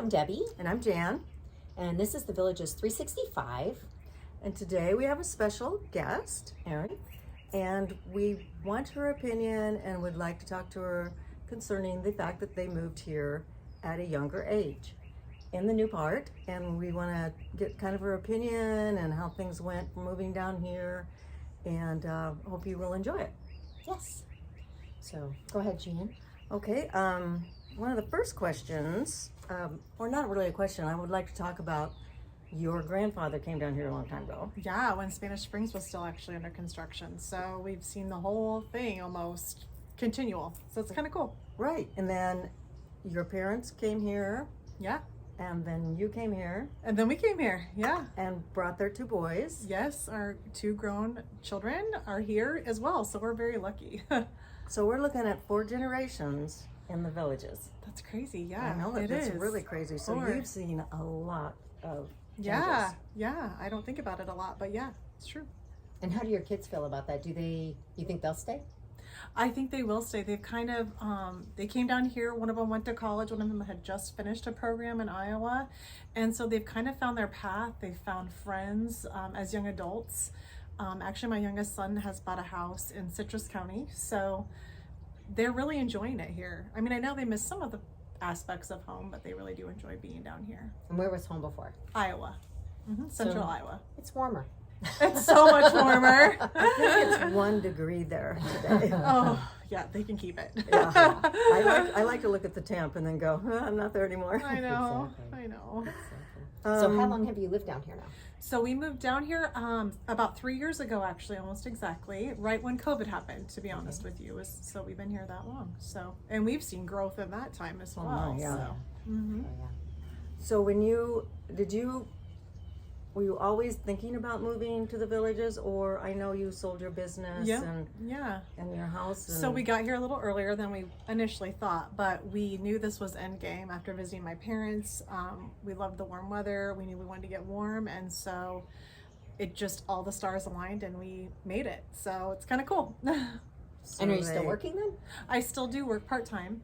I'm Debbie. And I'm Jan. And this is the Villages 365. And today we have a special guest, Erin. And we want her opinion and would like to talk to her concerning the fact that they moved here at a younger age in the new part. And we want to get kind of her opinion and how things went moving down here. And hope you will enjoy it. Yes. So go ahead, Jan. Okay. One of the first questions, or not really a question, I would like to talk about your grandfather came down here a long time ago. Yeah, when Spanish Springs was still actually under construction. So we've seen the whole thing almost continual. So it's kind of cool. Right. And then your parents came here. Yeah. And then you came here. And then we came here. Yeah. And brought their two boys. Yes, our two grown children are here as well. So we're very lucky. So we're looking at 4 generations in the Villages. That's crazy. Yeah. I know that's really crazy. So 4. you've seen a lot of changes. Yeah. I don't think about it a lot, but yeah, it's true. And how do your kids feel about that? You think they'll stay? I think they will stay. They've kind of, they came down here. One of them went to college. One of them had just finished a program in Iowa. And so they've kind of found their path. They've found friends as young adults. Actually, my youngest son has bought a house in Citrus County. So they're really enjoying it here. I mean, I know they miss some of the aspects of home, but they really do enjoy being down here. And where was home before? Iowa. Central Iowa. It's warmer. It's so much warmer. I think it's 1 degree there today. Oh, yeah, they can keep it. Yeah. I like to look at the temp and then go, I'm not there anymore. I know. Exactly. I know. So how long have you lived down here now? So we moved down here about 3 years ago, actually, almost exactly, right when COVID happened, to be honest with you. So we've been here that long. So, and we've seen growth in that time as well. Yeah. So. Oh, yeah. So were you always thinking about moving to the Villages, or I know you sold your business and your house? And... So we got here a little earlier than we initially thought, but we knew this was end game after visiting my parents. We loved the warm weather. We knew we wanted to get warm, and so it just, all the stars aligned and we made it. So it's kind of cool. So and are you still working then? I still do work part-time.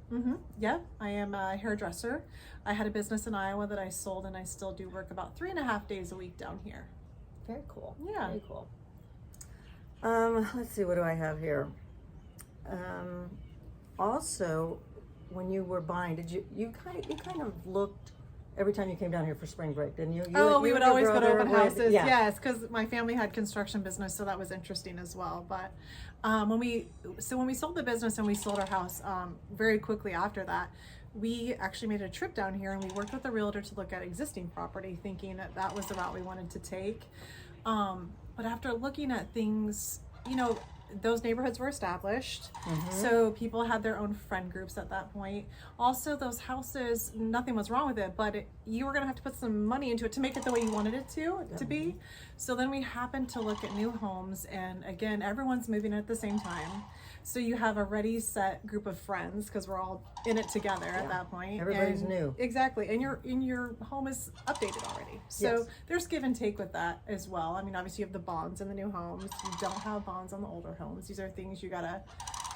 Yeah, I am a hairdresser. I had a business in Iowa that I sold, and I still do work about 3.5 days a week down here. Very cool. Yeah. Very cool. Let's see, what do I have here? Also, when you were buying, did you kind of looked every time you came down here for spring break, didn't you? We would always go to open houses. Yeah. Yes, because my family had construction business, so that was interesting as well. But when we sold the business and we sold our house, very quickly after that, we actually made a trip down here and we worked with a realtor to look at existing property, thinking that was the route we wanted to take. But after looking at things, those neighborhoods were established. So people had their own friend groups at that point. Also, those houses, nothing was wrong with it, but you were going to have to put some money into it to make it the way you wanted it to be. So then we happened to look at new homes, and again, everyone's moving at the same time. So you have a ready, set group of friends, because we're all in it together at that point. Everybody's new. Exactly, and your home is updated already. So there's give and take with that as well. I mean, obviously you have the bonds in the new homes. You don't have bonds on the older homes. These are things you gotta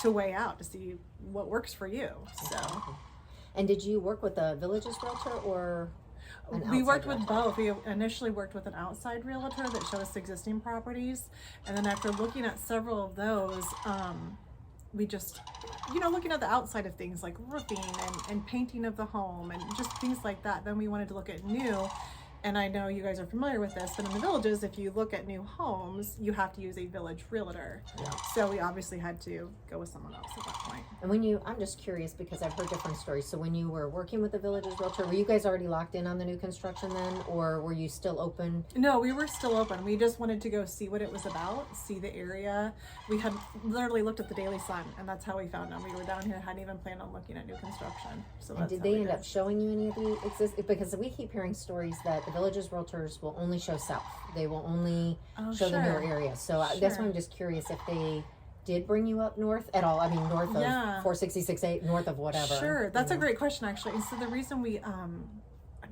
to weigh out to see what works for you. So. And did you work with a Villages realtor or? We worked with both. We initially worked with an outside realtor that showed us existing properties, and then after looking at several of those, we just, looking at the outside of things like roofing and painting of the home and just things like that, then we wanted to look at new. And I know you guys are familiar with this, but in the Villages, if you look at new homes, you have to use a village realtor. Yeah. So we obviously had to go with someone else at that point. And I'm just curious because I've heard different stories. So when you were working with the Villages realtor, were you guys already locked in on the new construction then, or were you still open? No, we were still open. We just wanted to go see what it was about, see the area. We had literally looked at the Daily Sun, and that's how we found them. We were down here, hadn't even planned on looking at new construction. So and did they end up showing you any of the because we keep hearing stories that the Villages realtors will only show south. They will only show the newer areas. So that's why I'm just curious if they did bring you up north at all. I mean, north of 466-8, north of whatever. Sure, that's a great question actually. And so the reason we, I'm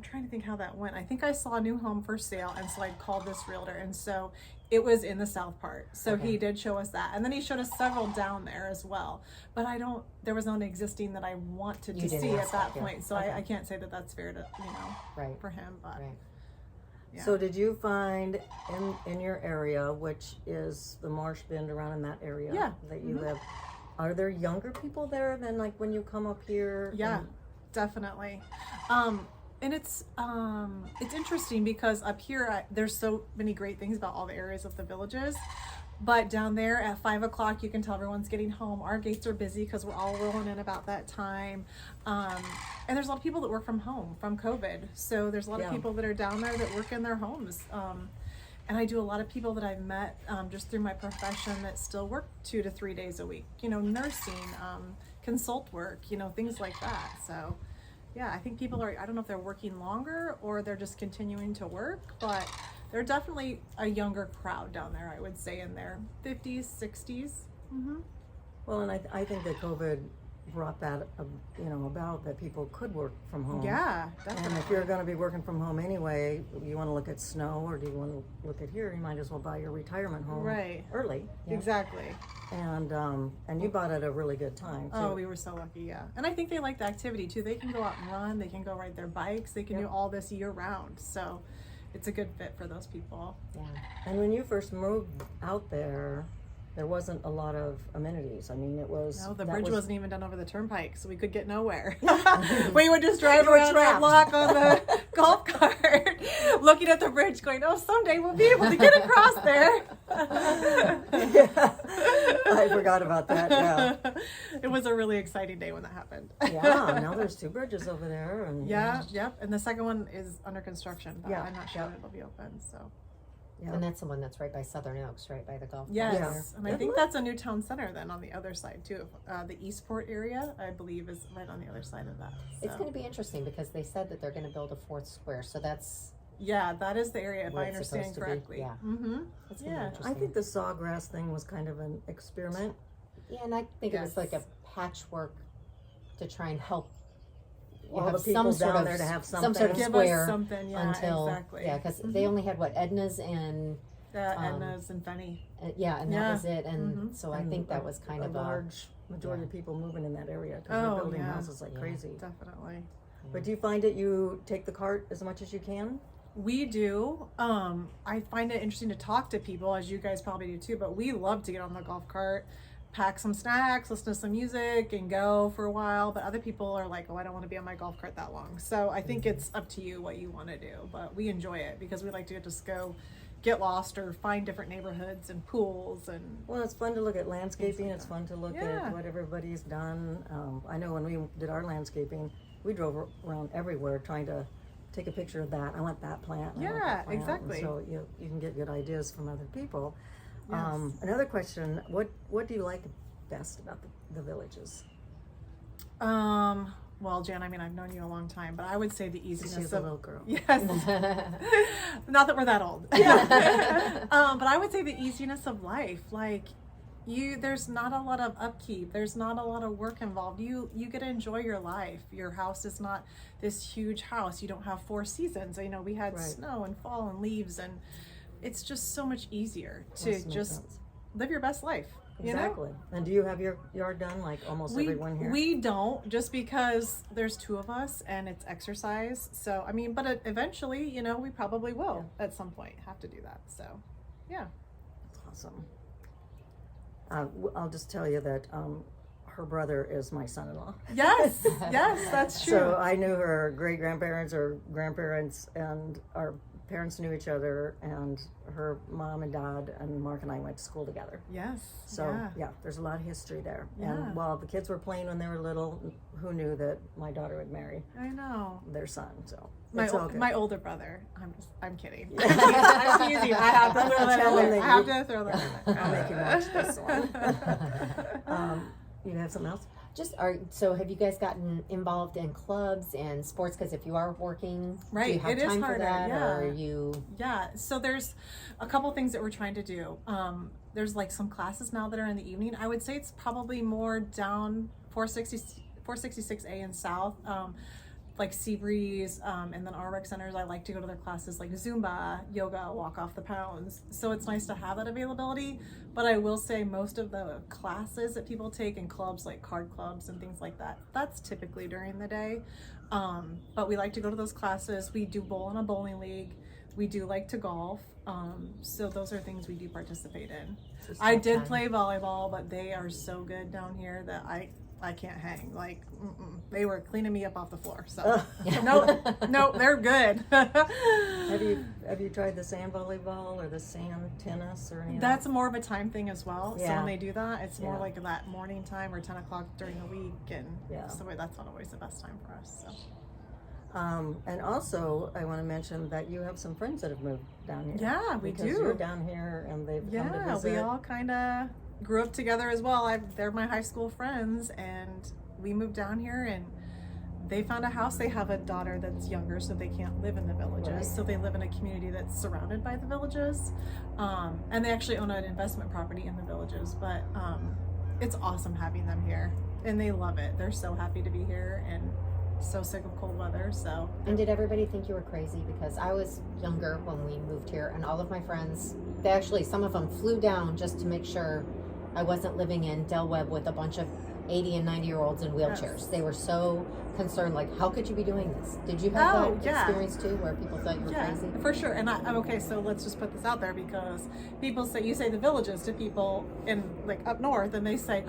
trying to think how that went. I think I saw a new home for sale, and so I called this realtor, and so It was in the south part. So Okay. he did show us that. And then he showed us several down there as well. But there was none existing that I wanted You to didn't see at ask that that, yeah. point. So Okay. I can't say that that's fair to, Right. for him. But Right. yeah. So did you find in your area, which is the Marsh Bend around in that area Yeah. that you Mhm. live, are there younger people there than like when you come up here? Yeah, and- definitely. And it's interesting because up here there's so many great things about all the areas of the villages, but down there at 5 o'clock you can tell everyone's getting home. Our gates are busy because we're all rolling in about that time, and there's a lot of people that work from home from COVID. So there's a lot of Yeah. people that are down there that work in their homes. And I do a lot of people that I've met just through my profession that still work 2 to 3 days a week. Nursing, consult work, things like that. So. Yeah, I think people I don't know if they're working longer or they're just continuing to work, but they're definitely a younger crowd down there, I would say, in their 50s, 60s. Mm-hmm. Well, and I think that COVID brought that, about that people could work from home. Yeah, definitely. And if you're going to be working from home anyway, you want to look at snow or do you want to look at here, you might as well buy your retirement home Right. early. Yeah. Exactly. And you bought it at a really good time, too. Oh, we were so lucky, yeah. And I think they like the activity, too. They can go out and run. They can go ride their bikes. They can do all this year round. So it's a good fit for those people. Yeah. And when you first moved out there wasn't a lot of amenities. I mean, it was... No, the that bridge was- wasn't even done over the turnpike, so we could get nowhere. We would just drive You were around that trapped. block on the golf cart, looking at the bridge, going, "Oh, someday we'll be able to get across there." Yeah. I forgot about that, yeah. It was a really exciting day when that happened. Yeah, now there's 2 bridges over there. And Yeah, yep. And the second one is under construction, but Yeah, I'm not sure yeah. when it'll be open. So Yeah. And that's the one that's right by Southern Oaks, right by the golf course. yes, Yeah. and I think that's a new town center then on the other side too. The Eastport area, I believe, is right on the other side of that. It's So. going to be interesting because they said that they're going to build a 4th square, so that's Yeah, that is the area, if Where I it's understand supposed to be, correctly. yeah. Mm-hmm. that's going to Yeah. be I interesting. think the sawgrass thing was kind of an experiment. Yeah, and I think it was like a Yes. patchwork to try and help you All have the people some sort down of there to have some sort of something. Give square us something, yeah, until exactly. yeah, because Mhm. they only had what Edna's and Edna's and Fenny. yeah, and that Yeah. was it. And Mhm. so I And think that was kind a of large majority yeah. of people moving in that area because Oh, they're building yeah. houses like Yeah. crazy. Definitely. But do you find that you take the cart as much as you can? We do. I find it interesting to talk to people, as you guys probably do too, but we love to get on the golf cart, pack some snacks, listen to some music, and go for a while. But other people are like, "Oh, I don't want to be on my golf cart that long." So I think it's up to you what you want to do. But we enjoy it because we like to just go get lost or find different neighborhoods and pools and Well, it's fun to look at landscaping. like It's that. fun to look Yeah. at what everybody's done. I know when we did our landscaping, we drove around everywhere trying to take a picture of that. I want that plant. I want Yeah, that plant. exactly. And so you can get good ideas from other people. Yes. Another question: What do you like best about the villages? Well, Jan, I mean, I've known you a long time, but I would say the easiness She's a of little girl. yes. Not that we're that old. Yeah. But I would say the easiness of life. Like there's not a lot of upkeep. There's not a lot of work involved. You get to enjoy your life. Your house is not this huge house. You don't have 4 seasons. We had Right. snow and fall and leaves, and it's just so much easier to Must make just sense. live your best life. Exactly. And do you have your yard done like almost everyone here? We don't, just because there's 2 of us and it's exercise. So, I mean, but eventually, we probably will at some point have to do that. So, yeah. That's awesome. I'll just tell you that her brother is my son-in-law. Yes, yes, that's true. So I knew her great-grandparents or grandparents, and our parents knew each other, and her mom and dad and Mark and I went to school together. Yes. So yeah, there's a lot of history there. Yeah. And while the kids were playing when they were little, who knew that my daughter would marry I know. their son? So My, it's all good. my older brother. I'm kidding. I'm teasing. I have to throw that Tell in him there. that I have you- to throw that in there. I'll make you watch this one. You have something else? So have you guys gotten involved in clubs and sports? Because if you are working, do Right, you have it is time for harder, that, yeah. or are you? Yeah, so there's a couple things that we're trying to do. There's like some classes now that are in the evening. I would say it's probably more down 466A and south. like Seabreeze, and then our rec centers, I like to go to their classes like Zumba, yoga, walk off the pounds. So it's nice to have that availability. But I will say most of the classes that people take in clubs, like card clubs and things like that, that's typically during the day. But we like to go to those classes. We do bowl in a bowling league. We do like to golf. So those are things we do participate in. I did play volleyball, but they are so good down here that I can't hang. Like, they were cleaning me up off the floor. So no, they're good. Have you tried the sand volleyball or the sand tennis or anything? That's more of a time thing as well. Yeah. So when they do that, it's more Yeah. like that morning time or 10 o'clock during the week, and Yeah. so that's not always the best time for us. So. And also, I want to mention that you have some friends that have moved down here. Yeah, we because do. You're down here, and they've come to Yeah, visit. we all kind of grew up together as well. They're my high school friends, and we moved down here, and they found a house. They have a daughter that's younger, so they can't live in the villages. Right. So they live in a community that's surrounded by the villages, and they actually own an investment property in the villages. But it's awesome having them here, and they love it. They're so happy to be here, and so sick of cold weather. So. And did everybody think you were crazy? Because I was younger when we moved here, and all of my friends, they actually, some of them flew down just to make sure I wasn't living in Del Webb with a bunch of 80 and 90-year-olds in wheelchairs. Yes. They were so concerned, like, how could you be doing this? Did you have that experience too, where people thought you were crazy? For sure. And I'm okay, so let's just put this out there, because people say, you say the villages to people in like up north, and they say,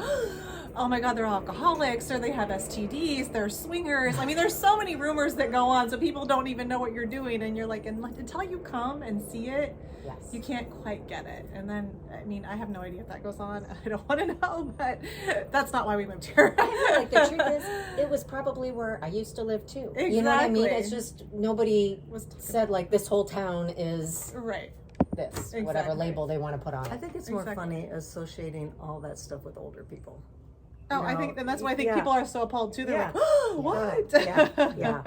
oh my God, they're alcoholics, or they have STDs, they're swingers. I mean, there's so many rumors that go on, so people don't even know what you're doing, and you're like, until you come and see it, Yes. you can't quite get it. And then, I mean, I have no idea if that goes on. I don't want to know, but that's not why we moved here. Like, the truth is, it was probably where I used to live too. You know what I mean? Exactly. It's just nobody Was said like this whole town is right. this, whatever Exactly. label they want to put on I it. think it's more Exactly. funny associating all that stuff with older people. Oh, You I know, think, and that's why I think yeah. people are so appalled too. They're Yeah. like, oh, what? Yeah.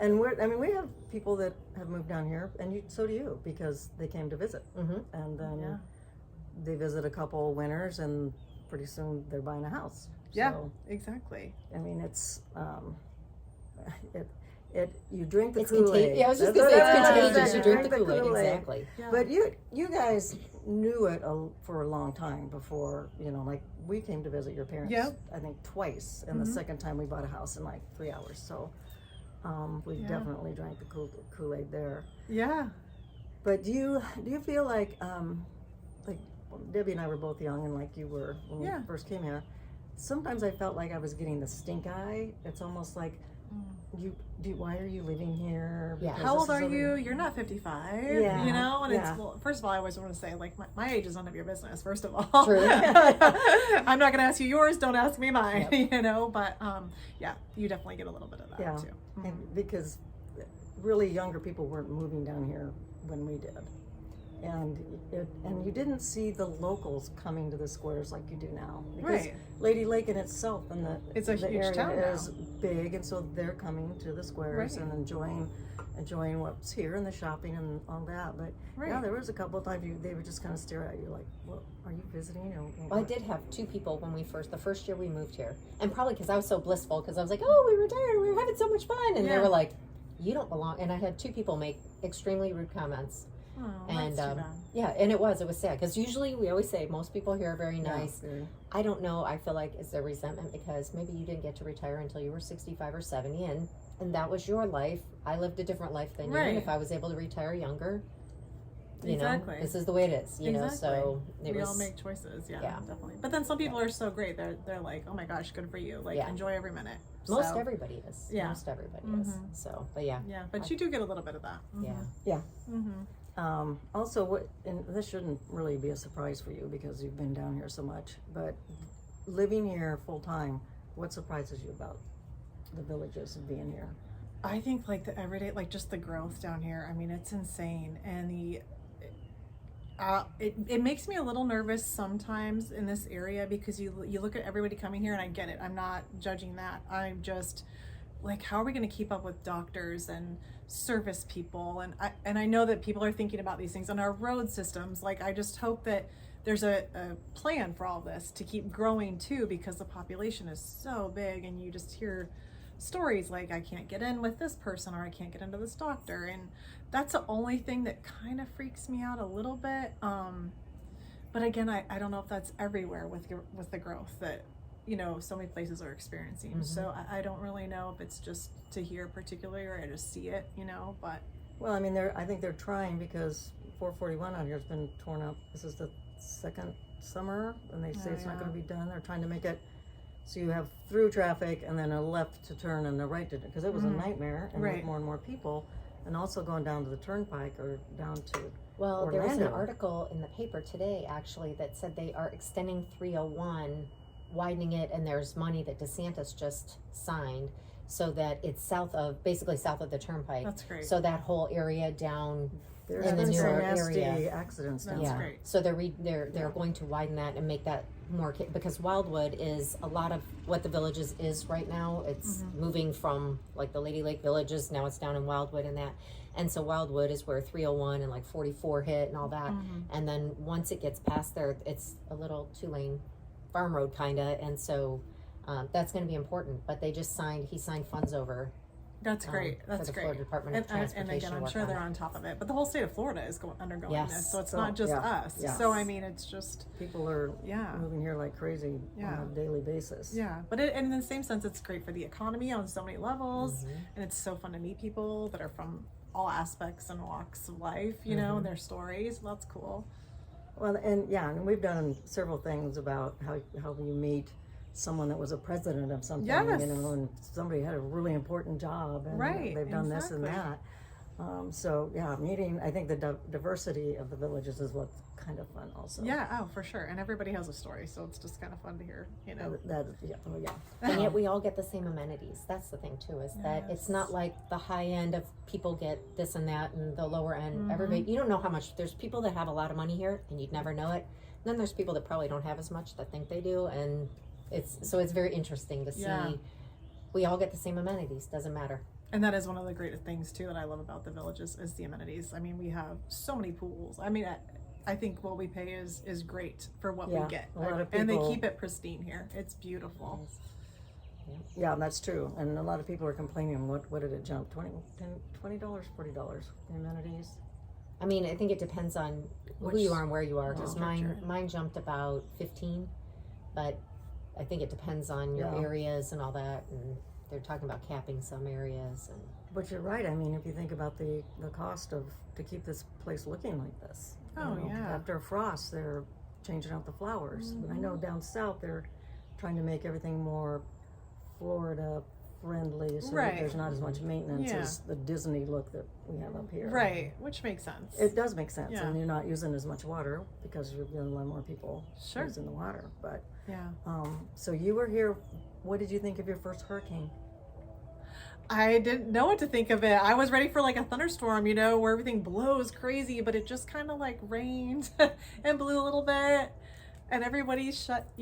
And we have people that have moved down here, and so do you, because they came to visit. Mm-hmm. And then Yeah. they visit a couple winters, and pretty soon they're buying a house. Yeah, So, exactly. I mean, it's you drink the It's Kool-Aid. contagious. Yeah, I was just That's gonna say what it's I was contagious. saying. You drink the Kool-Aid, exactly. Yeah. But you guys knew it for a long time before, like we came to visit your parents, Yep. I think twice, and the second time we bought a house in like 3 hours. So we Yeah. definitely drank the Kool-Aid there. Yeah. But do you feel like Debbie and I were both young, and like you were when Yeah. we first came here, sometimes I felt like I was getting the stink eye. It's almost like why are you living here? Yeah. Because How this old is are over- you? You're not 55. Yeah. You know, and Yeah. it's, well, first of all, I always want to say, like, my age is none of your business, first of all. True. I'm not going to ask you yours, don't ask me mine, Yep. you know, but yeah, you definitely get a little bit of that Yeah. too. And because really younger people weren't moving down here when we did, and you didn't see the locals coming to the squares like you do now, because Right. Lady Lake in itself and It's a the huge area town now. is big, and so they're coming to the squares Right. and enjoying what's here and the shopping and all that. But yeah, Right. there was a couple of times they would just kind of stare at you like, "Well, are you visiting?" Or Well, I did have two people when the first year we moved here, and probably because I was so blissful, because I was like, oh, we retired, we were having so much fun, and they Yeah. were like, you don't belong. And I had two people make extremely rude comments. Oh, And that's too bad. yeah, and it was sad, because usually we always say most people here are very Yeah, nice. very- I don't know, I feel like is there resentment because maybe you didn't get to retire until you were 65 or 70, and that was your life. I lived a different life than you, and Right. if I was able to retire younger, you Exactly. know, this is the way it is, you know, so it we was all make choices, yeah, yeah. definitely. But then some people are so great, they're like, oh my gosh, good for you, like Yeah. enjoy every minute. most So, everybody is. Yeah. Most everybody is. Mhm. So, but yeah. yeah, but you do get a little bit of that. Yeah. Yeah. Mm-hmm. Also, and this shouldn't really be a surprise for you because you've been down here so much, but living here full time, what surprises you about the villages and being here? I think like the everyday, like just the growth down here. I mean, it's insane, and it makes me a little nervous sometimes in this area because you look at everybody coming here, and I get it. I'm not judging that. I'm just like, how are we going to keep up with doctors and service people? And I know that people are thinking about these things on our road systems. Like, I just hope that there's a plan for all this to keep growing too, because the population is so big, and you just hear stories like I can't get in with this person or I can't get into this doctor, and that's the only thing that kind of freaks me out a little bit. But again, I don't know if that's everywhere with the growth that, you know, so many places are experiencing. Mm-hmm. So I don't really know if it's just to here particularly or I just see it, you know, but. Well, I mean, I think they're trying because 441 out here has been torn up. This is the second summer, and they say it's not going to be done. They're trying to make it so you have through traffic and then a left to turn and a right to, because it was a nightmare, and with more and more people, and also going down to the turnpike or down to Well, Orlando. there was an article in the paper today actually that said they are extending 301, widening it, and there's money that DeSantis just signed so that it's basically south of the turnpike. That's great. So that whole area down There's in the been some newer nasty area. accidents down That's there. great. So they're going to widen that and make that more, because Wildwood is a lot of what the Villages is right now. It's moving from like the Lady Lake Villages, now it's down in Wildwood and that. And so Wildwood is where 301 and like 44 hit and all that. And then once it gets past there, it's a little 2-lane farm road kinda, and so that's going to be important. But he signed funds over. That's great. That's for the great. Florida Department of Transportation. And again, I'm sure they're on top of it. But the whole state of Florida is undergoing Yes. this, so it's not just us. Yeah. So I mean, it's just People are moving here like crazy on a daily basis. yeah. But and in the same sense, it's great for the economy on so many levels, and it's so fun to meet people that are from all aspects and walks of life, you know, and their stories. That's cool. Well, and we've done several things about how you meet someone that was a president of something, Yes. you know, and somebody had a really important job, and Right, they've done this and exactly. that. So meeting, I think the diversity of the Villages is what's kind of fun also. Yeah, oh, for sure. And everybody has a story, so it's just kind of fun to hear, you know. And yet we all get the same amenities. That's the thing too, is that it's not like the high end of people get this and that, and the lower end, everybody, you don't know how much. There's people that have a lot of money here and you'd never know it. Then there's people that probably don't have as much that think they do, and it's very interesting to see. We all get the same amenities, doesn't matter. And that is one of the great things too that I love about the Villages is the amenities. I mean, we have so many pools. I mean, I think what we pay is great for what we get. A lot of And they people- keep it pristine here. It's beautiful. Yeah, that's true. And a lot of people are complaining. What did it jump? $20, $40, the amenities. I mean, I think it depends on who you are and where you are, because Structure. mine jumped about 15, but I think it depends on your areas and all that, and they're talking about capping some areas. And But you're right. I mean, if you think about the cost to keep this place looking like this. Oh, You know, yeah. After a frost, they're changing out the flowers. And I know down south they're trying to make everything more Florida friendly, so that Right. there's not as much maintenance Yeah. as the Disney look that we have up here. Right, which makes sense. It does make sense, Yeah. and you're not using as much water because you're getting a lot more people Sure. using the water. But Yeah. so you were here. What did you think of your first hurricane? I didn't know what to think of it. I was ready for like a thunderstorm, you know, where everything blows crazy, but it just kind of like rained and blew a little bit. And everybody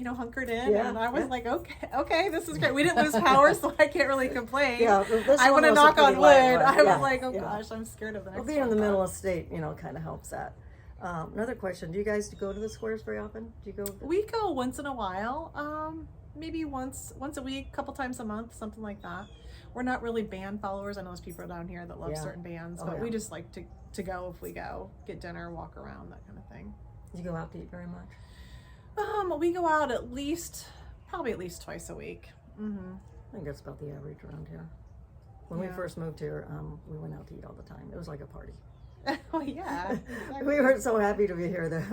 hunkered in, Yeah, and I was yeah. like, okay, this is great. We didn't lose power, so I can't really complain. Yeah, well, this I one want to was a knock on pretty wood. light one. I Yeah, was like, oh yeah. gosh, I'm scared of the next Well, being in one, the but- middle of state, kind of helps that. Another question: do you guys go to the squares very often? Do you go? We go once in a while, maybe once a week, couple times a month, something like that. We're not really band followers. I know there's people down here that love Yeah. certain bands, Oh, but yeah. we just like to go if we go, get dinner, walk around, that kind of thing. Do you go out to eat very much? We go out probably at least twice a week. Mm-hmm. I think that's about the average around here. When we Yeah. first moved here, we went out to eat all the time. It was like a party. Oh yeah. We were so happy to be here that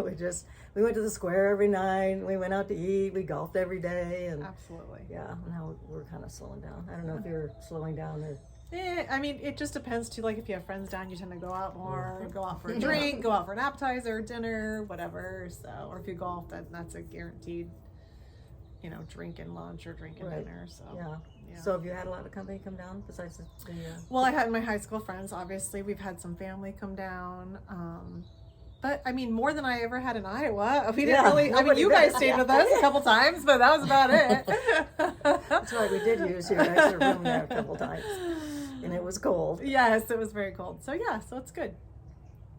we went to the square every night. We went out to eat. We golfed every day, and Absolutely. yeah, now we're kind of slowing down. I don't know if you're slowing down or. I mean, it just depends too. Like if you have friends down, you tend to go out more, go out for a drink, go out for an appetizer, dinner, whatever. So, or if you golf, that's a guaranteed, drink and lunch or drink and Right. dinner. So, Yeah. Yeah. So have you had a lot of company come down besides the Well, I had my high school friends. Obviously, we've had some family come down. But I mean, more than I ever had in Iowa. We didn't Yeah, really. I mean, nobody you guys does. stayed with us a couple times, but that was about it. That's right, we did use your extra room there a couple times, and it was cold. Yes, it was very cold. So yeah, so it's good.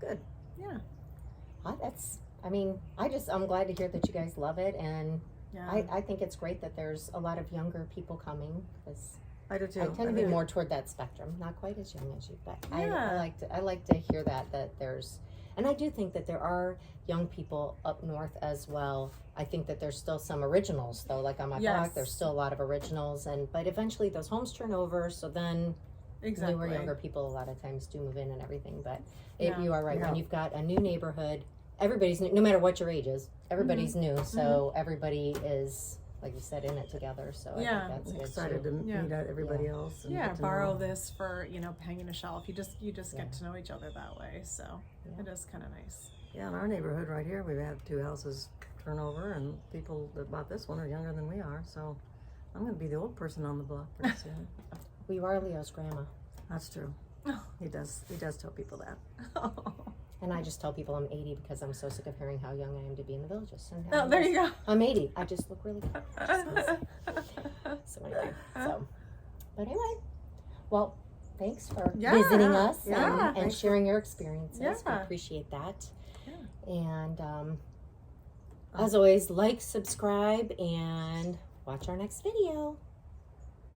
Good. Yeah. I'm glad to hear that you guys love it, and Yeah. I think it's great that there's a lot of younger people coming, because I do too. I tend to be more toward that spectrum. Not quite as young as you, but Yeah. I like to hear that there's, and I do think that there are young people up north as well. I think that there's still some originals though, like on my block, there's still a lot of originals, but eventually those homes turn over, so then newer, younger people a lot of times do move in and everything. But you are right. When you've got a new neighborhood, everybody's new, no matter what your age is, everybody's new, so everybody is, like you said, in it together. So I think that's good excited too. to meet everybody else. And get to borrow know. this for hanging a shelf. You just get to know each other that way. So it is kind of nice. Yeah, in our neighborhood right here, we've had 2 houses turn over, and people that bought this one are younger than we are. So I'm going to be the old person on the block pretty soon. We are Leo's grandma. That's true. He does tell people that. And I just tell people I'm 80 because I'm so sick of hearing how young I am to be in the villages. And Oh, there you go. I'm 80. I just look really good. So anyway, but anyway, well, thanks for visiting us and sharing your experiences. We appreciate that. Yeah. And as always, like, subscribe, and watch our next video.